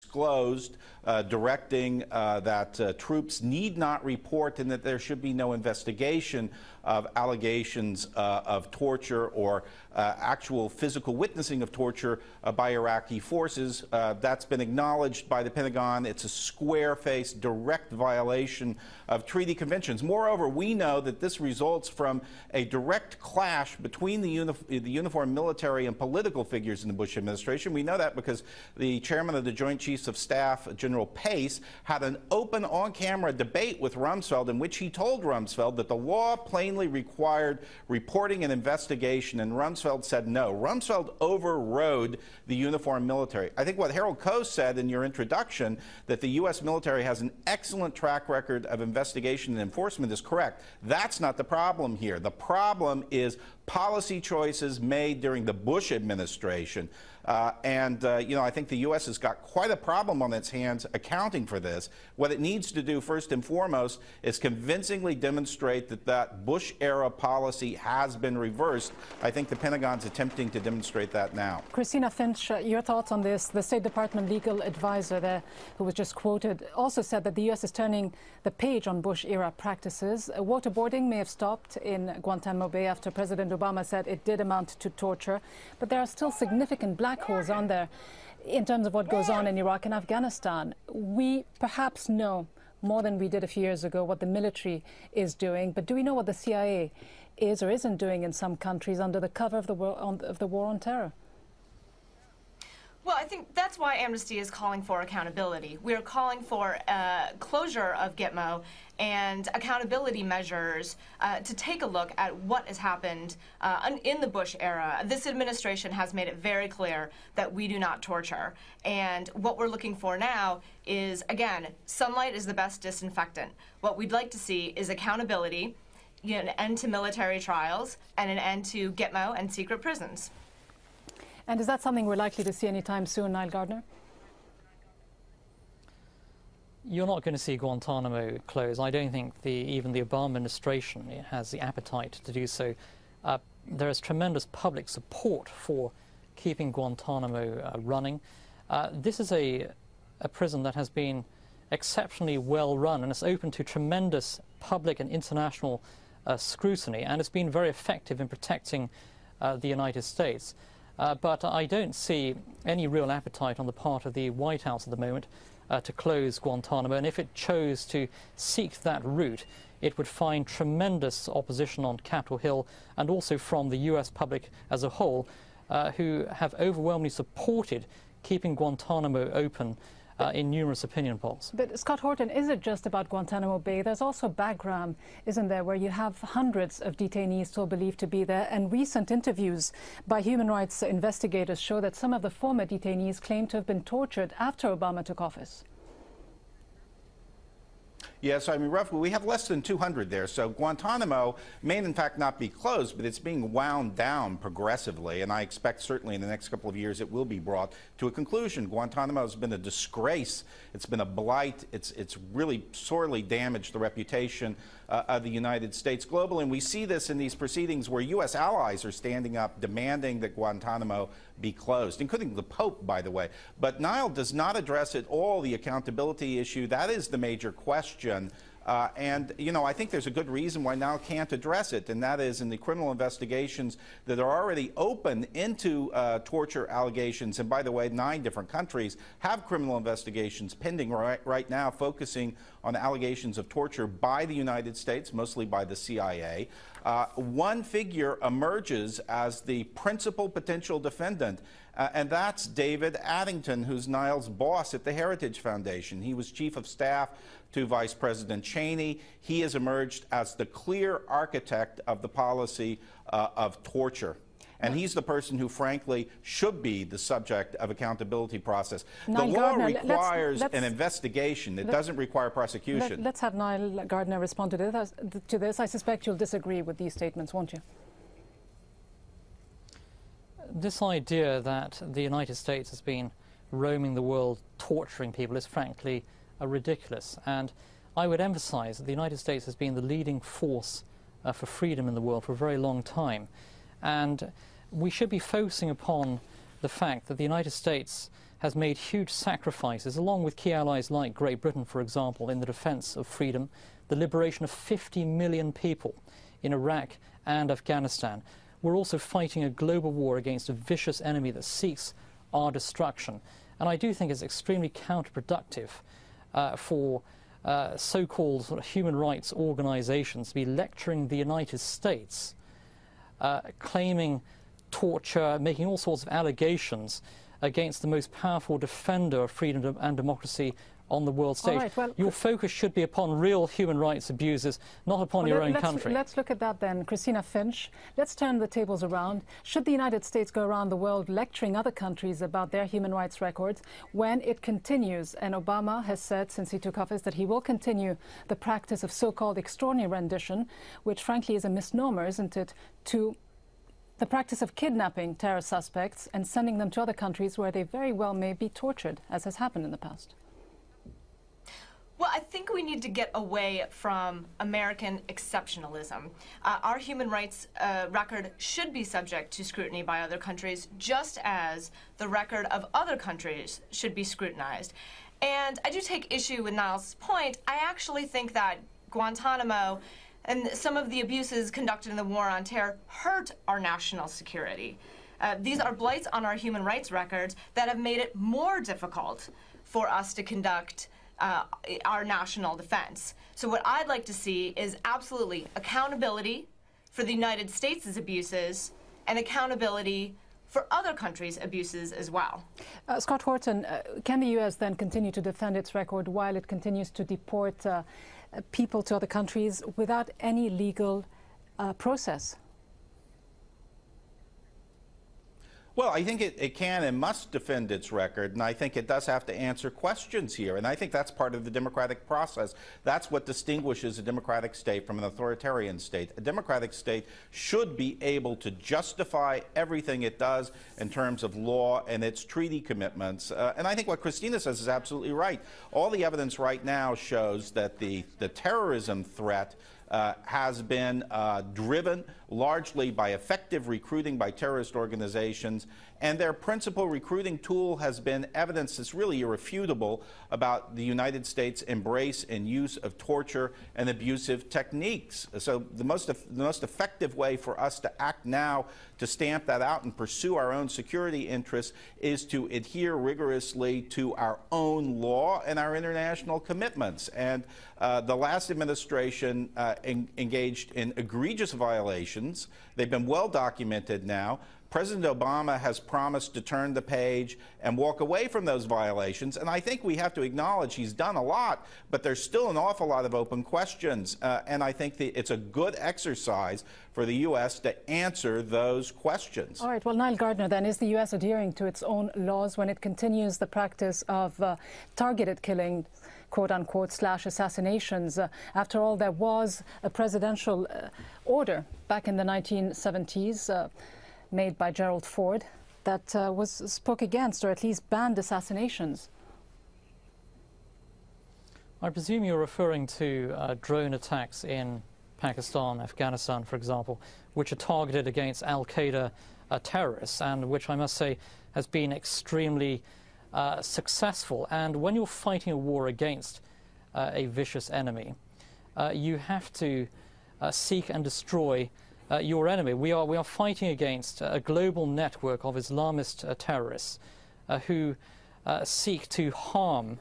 disclosed, directing that troops need not report and that there should be no investigation of allegations of torture or actual physical witnessing of torture by Iraqi forces. That's been acknowledged by the Pentagon. It's a square-faced, direct violation of treaty conventions. Moreover, we know that this results from a direct clash between the uniformed military and political figures in the Bush administration. We know that because the chairman of the Joint Chiefs of Staff, General Pace, had an open on-camera debate with Rumsfeld in which he told Rumsfeld that the law plainly required reporting and investigation, and Rumsfeld said no. Rumsfeld overrode the uniformed military. I think what Harold Coe said in your introduction, that the U.S. military has an excellent track record of investigation and enforcement, is correct. That's not the problem here. The problem is policy choices made during the Bush administration. You know, I think the U.S. has got quite a problem on its hands accounting for this. What it needs to do, first and foremost, is convincingly demonstrate that that Bush-era policy has been reversed. I think the Pentagon's attempting to demonstrate that now. Christina Finch, your thoughts on this? The State Department legal advisor there, who was just quoted, also said that the U.S. is turning the page on Bush-era practices. Waterboarding may have stopped in Guantanamo Bay after President Obama said it did amount to torture, but there are still significant black holes on there in terms of what goes on in Iraq and Afghanistan. We perhaps know more than we did a few years ago what the military is doing, but do we know what the CIA is or isn't doing in some countries under the cover of the war on terror? Well, I think that's why Amnesty is calling for accountability. We're calling for closure of Gitmo and accountability measures to take a look at what has happened in the Bush era. This administration has made it very clear that we do not torture. And what we're looking for now is, again, sunlight is the best disinfectant. What we'd like to see is accountability, an end to military trials, and an end to Gitmo and secret prisons. And is that something we're likely to see anytime soon, Niall Gardner? You're not going to see Guantanamo close. I don't think even the Obama administration has the appetite to do so. There is tremendous public support for keeping Guantanamo running. This is a prison that has been exceptionally well run, and it's open to tremendous public and international scrutiny, and it's been very effective in protecting the United States. But I don't see any real appetite on the part of the White House at the moment to close Guantanamo. And if it chose to seek that route, it would find tremendous opposition on Capitol Hill and also from the U.S. public as a whole, who have overwhelmingly supported keeping Guantanamo open in numerous opinion polls. But Scott Horton, is it just about Guantanamo Bay? There's also Bagram, isn't there, where you have hundreds of detainees still believed to be there, and recent interviews by human rights investigators show that some of the former detainees claim to have been tortured after Obama took office. Yes, I mean, roughly, we have less than 200 there. So Guantanamo may, in fact, not be closed, but it's being wound down progressively. And I expect certainly in the next couple of years it will be brought to a conclusion. Guantanamo has been a disgrace. It's been a blight. It's really sorely damaged the reputation of the United States globally. And we see this in these proceedings where U.S. allies are standing up demanding that Guantanamo be closed, including the Pope, by the way. But Niall does not address at all the accountability issue. That is the major question. And, you know, I think there's a good reason why Niall can't address it, and that is in the criminal investigations that are already open into torture allegations. And by the way, 9 different countries have criminal investigations pending right now, focusing on allegations of torture by the United States, mostly by the CIA. One figure emerges as the principal potential defendant, and that's David Addington, who's Niall's boss at the Heritage Foundation. He was chief of staff to Vice President Cheney. He has emerged as the clear architect of the policy of torture. And he's the person who, frankly, should be the subject of accountability process. The law requires an investigation. It doesn't require prosecution. Let's have Niall Gardner respond to this. I suspect you'll disagree with these statements, won't you? This idea that the United States has been roaming the world torturing people is frankly ridiculous. And I would emphasize that the United States has been the leading force for freedom in the world for a very long time. And we should be focusing upon the fact that the United States has made huge sacrifices, along with key allies like Great Britain, for example, in the defense of freedom, the liberation of 50 million people in Iraq and Afghanistan. We're also fighting a global war against a vicious enemy that seeks our destruction. And I do think it's extremely counterproductive for so-called sort of human rights organizations to be lecturing the United States, claiming torture, making all sorts of allegations against the most powerful defender of freedom and democracy on the world stage. Right, well, your focus should be upon real human rights abuses, not upon your own country. Let's look at that then. Christina Finch, let's turn the tables around. Should the United States go around the world lecturing other countries about their human rights records when it continues? And Obama has said since he took office that he will continue the practice of so-called extraordinary rendition, which frankly is a misnomer, isn't it, to the practice of kidnapping terrorist suspects and sending them to other countries where they very well may be tortured, as has happened in the past. Well, I think we need to get away from American exceptionalism. Our human rights record should be subject to scrutiny by other countries, just as the record of other countries should be scrutinized. And I do take issue with Niles' point. I actually think that Guantanamo and some of the abuses conducted in the war on terror hurt our national security. These are blights on our human rights records that have made it more difficult for us to conduct our national defense. So what I'd like to see is absolutely accountability for the United States' abuses and accountability for other countries' abuses as well. Scott Horton, can the U.S. then continue to defend its record while it continues to deport people to other countries without any legal process? Well, I think it can and must defend its record, and I think it does have to answer questions here. And I think that's part of the democratic process. That's what distinguishes a democratic state from an authoritarian state. A democratic state should be able to justify everything it does in terms of law and its treaty commitments. And I think what Christina says is absolutely right. All the evidence right now shows that the terrorism threat has been driven largely by effective recruiting by terrorist organizations, and their principal recruiting tool has been evidence that's really irrefutable about the United States' embrace and use of torture and abusive techniques. So the most effective way for us to act now to stamp that out and pursue our own security interests is to adhere rigorously to our own law and our international commitments. And the last administration engaged in egregious violations. They've been well documented now. President Obama has promised to turn the page and walk away from those violations, and I think we have to acknowledge he's done a lot, but there's still an awful lot of open questions, and I think that it's a good exercise for the U.S. to answer those questions. All right, well, Niall Gardner, then, is the U.S. adhering to its own laws when it continues the practice of targeted killing, quote-unquote, / assassinations? After all, there was a presidential order back in the 1970s made by Gerald Ford that spoke against, or at least banned, assassinations. I presume you're referring to drone attacks in Pakistan, Afghanistan, for example, which are targeted against al-Qaeda terrorists, and which I must say has been extremely successful. And when you're fighting a war against a vicious enemy, you have to seek and destroy your enemy. We are fighting against a global network of Islamist terrorists who seek to harm